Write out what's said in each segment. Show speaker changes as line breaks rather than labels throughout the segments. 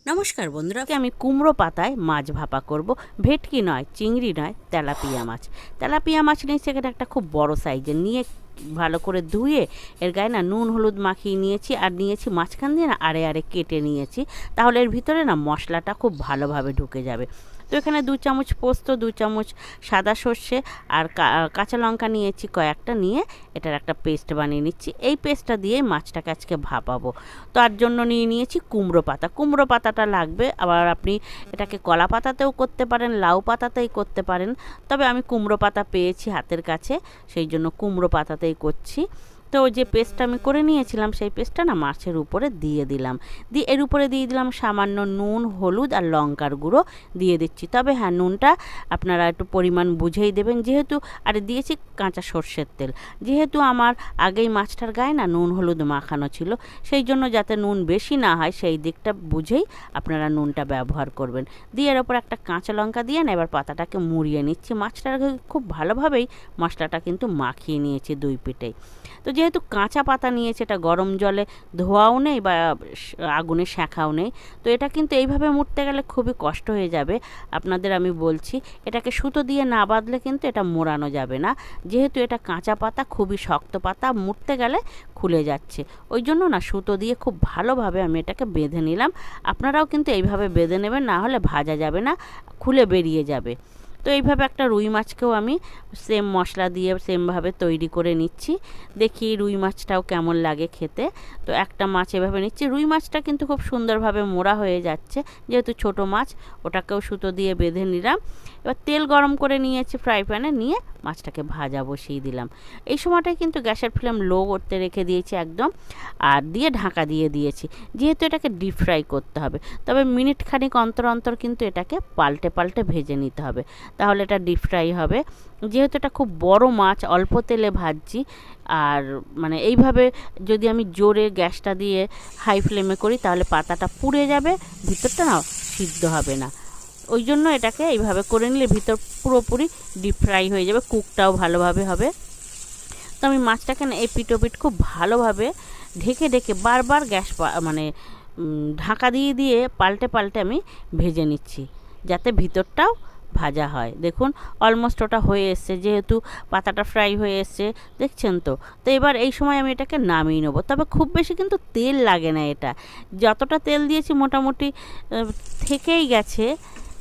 নমস্কার বন্ধুরা, আমি কুমড়ো পাতায় মাছ ভাপা করব। ভেটকি নয়, চিংড়ি নয়, তেলাপিয়া মাছ। তেলাপিয়া মাছ নিয়েছি এখানে একটা খুব বড় সাইজের, নিয়ে ভালো করে ধুয়ে এর গায়ে না নুন হলুদ মাখিয়ে নিয়েছি, আর নিয়েছি মাঝখান দিয়ে না আড়ে আড়ে কেটে নিয়েছি, তাহলে এর ভিতরে না মশলাটা খুব ভালোভাবে ঢুকে যাবে। তো এখানে 2 চামচ পোস্ত, 2 চামচ সাদা সর্ষে আর কাঁচা লঙ্কা নিয়েছি কয়েকটা, নিয়ে এটার একটা পেস্ট বানিয়ে নিচ্ছি। এই পেস্টটা দিয়ে মাছটাকে আজকে ভাপাবো। তার জন্য নিয়েছি কুমড়ো পাতা। কুমড়ো পাতাটা লাগবে, আবার আপনি এটাকে কলা পাতাতেও করতে পারেন, লাউ পাতাতেই করতে পারেন, তবে আমি কুমড়ো পাতা পেয়েছি হাতের কাছে, সেই জন্য কুমড়ো পাতাতেই করছি। তো যে পেস্টটা আমি করে নিয়েছিলাম সেই পেস্টটা না মাছের উপরে দিয়ে দিলাম, দিয়ে এর উপরে দিয়ে দিলাম সামান্য নুন, হলুদ আর লঙ্কার গুঁড়ো দিয়ে দিচ্ছি। তবে হ্যাঁ, নুনটা আপনারা একটু পরিমাণ বুঝেই দেবেন, যেহেতু আর দিয়েছি কাঁচা সর্ষের তেল। যেহেতু আমার আগেই মাছটার গায়ে না নুন হলুদ মাখানো ছিল, সেই জন্য যাতে নুন বেশি না হয় সেই দিকটা বুঝেই আপনারা নুনটা ব্যবহার করবেন। দিয়ে এর ওপর একটা কাঁচা লঙ্কা দিয়ে না এবার পাতাটাকে মুড়িয়ে নিচ্ছি। মাছটাকে খুব ভালোভাবেই মশলাটা কিন্তু মাখিয়ে নিয়েছি দুই পিঠেই। তো যেহেতু কাঁচা পাতা নিয়েছে, এটা গরম জলে ধোয়াও নেই বা আগুনে শেখাও নেই, তো এটা কিন্তু এইভাবে মুড়তে গেলে খুবই কষ্ট হয়ে যাবে। আপনাদের আমি বলছি, এটাকে সুতো দিয়ে না বাঁধলে কিন্তু এটা মোড়ানো যাবে না, যেহেতু এটা কাঁচা পাতা, খুবই শক্ত পাতা, মুড়তে গেলে খুলে যাচ্ছে। ওই জন্য না সুতো দিয়ে খুব ভালোভাবে আমি এটাকে বেঁধে নিলাম। আপনারাও কিন্তু এইভাবে বেঁধে নেবেন, না হলে ভাজা যাবে না, খুলে বেরিয়ে যাবে। তো এইভাবে একটা রুই মাছকেও আমি সেম মশলা দিয়ে সেমভাবে তৈরি করে নিচ্ছি। দেখি রুই মাছটাও কেমন লাগে খেতে। তো একটা মাছ এভাবে নিচ্ছি। রুই মাছটা কিন্তু খুব সুন্দরভাবে মোড়া হয়ে যাচ্ছে, যেহেতু ছোট মাছ, ওটাকেও সুতো দিয়ে বেঁধে নিলাম। এবার তেল গরম করে নিয়েছি ফ্রাই প্যানে, নিয়ে মাছটাকে ভাজা বসিয়ে দিলাম। এই সময়টায় কিন্তু গ্যাসের ফ্লেম লো করতে রেখে দিয়েছি একদম, আর দিয়ে ঢাকা দিয়ে দিয়েছি, যেহেতু এটাকে ডিপ ফ্রাই করতে হবে। তবে মিনিট খানিক অন্তর অন্তর কিন্তু এটাকে পাল্টে পাল্টে ভেজে নিতে হবে, তাহলে এটা ডিপ ফ্রাই হবে। যেহেতু এটা খুব বড় মাছ, অল্প তেলে ভাজছি, আর মানে এইভাবে যদি আমি জোরে গ্যাসটা দিয়ে হাই ফ্লেমে করি তাহলে পাতাটা পুড়ে যাবে, ভিতরটা না সিদ্ধ হবে না। ওই জন্য এটাকে এইভাবে করে নিলে ভিতর পুরোপুরি ডিপ ফ্রাই হয়ে যাবে, কুকটাও ভালোভাবে হবে। তো আমি মাছটাকে না এপিট ওপিট খুব ভালোভাবে ঢেকে ঢেকে বারবার গ্যাস মানে ঢাকা দিয়ে দিয়ে পাল্টে পাল্টে আমি ভেজে নিচ্ছি, যাতে ভিতরটাও ভাজা হয়। দেখুন অলমোস্ট ওটা হয়ে এসছে, যেহেতু পাতাটা ফ্রাই হয়ে এসছে, দেখছেন তো। তো এবার এই সময় আমি এটাকে নামিয়ে নেবো। তবে খুব বেশি কিন্তু তেল লাগে না, এটা যতটা তেল দিয়েছি মোটামুটি থেকেই গেছে।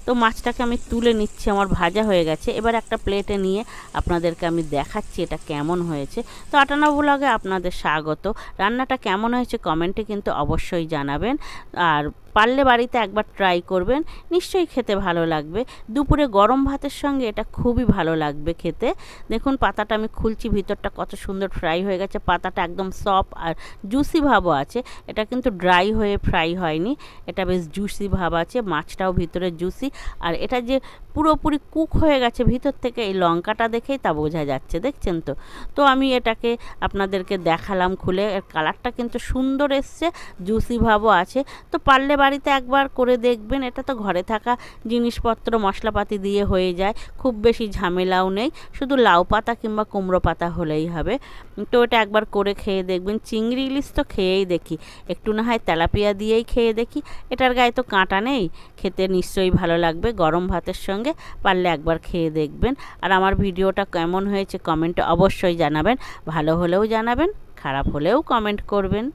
তো মাছটাকে আমি তুলে নিচ্ছি, আমার ভাজা হয়ে গেছে। এবার একটা প্লেটে নিয়ে আপনাদেরকে আমি দেখাচ্ছি এটা কেমন হয়েছে। তো আটানা ব্লগে আপনাদের স্বাগত। রান্নাটা কেমন হয়েছে কমেন্টে কিন্তু অবশ্যই জানাবেন, আর পারলে বাড়িতে একবার ট্রাই করবেন, নিশ্চয়ই খেতে ভালো লাগবে। দুপুরে গরম ভাতের সঙ্গে এটা খুবই ভালো লাগবে খেতে। দেখুন পাতাটা আমি খুলছি, ভিতরটা কত সুন্দর ফ্রাই হয়ে গেছে, পাতাটা একদম সফট আর জুসি ভাবও আছে। এটা কিন্তু ড্রাই হয়ে ফ্রাই হয়নি, এটা বেশ জুসি ভাব আছে, মাছটাও ভিতরে জুসি। আর এটা যে পুরোপুরি কুক হয়ে গেছে ভিতর থেকে, এই লঙ্কাটা দেখেই তা বোঝা যাচ্ছে, দেখছেন তো। তো আমি এটাকে আপনাদেরকে দেখালাম খুলে, এর কালারটা কিন্তু সুন্দর এসছে, জুসি ভাবও আছে। তো পারলে বাড়িতে একবার করে দেখবেন, এটা তো ঘরে থাকা জিনিসপত্র মশলাপাতি দিয়ে হয়ে যায়, খুব বেশি ঝামেলাও নেই, শুধু লাউ পাতা কিংবা কুমড়ো পাতা হলেই হবে। তো এটা একবার করে খেয়ে দেখবেন। চিংড়ি ইলিশ তো খেয়েই দেখি, একটু না হয় তেলাপিয়া দিয়েই খেয়ে দেখি, এটার গায়ে তো কাঁটা নেই, খেতে নিশ্চয়ই ভালো লাগবে গরম ভাতের সঙ্গে। পারলে একবার খেয়ে দেখবেন। আর আমার ভিডিওটা কেমন হয়েছে কমেন্টে অবশ্যই জানাবেন, ভালো হলেও জানাবেন, খারাপ হলেও কমেন্ট করবেন।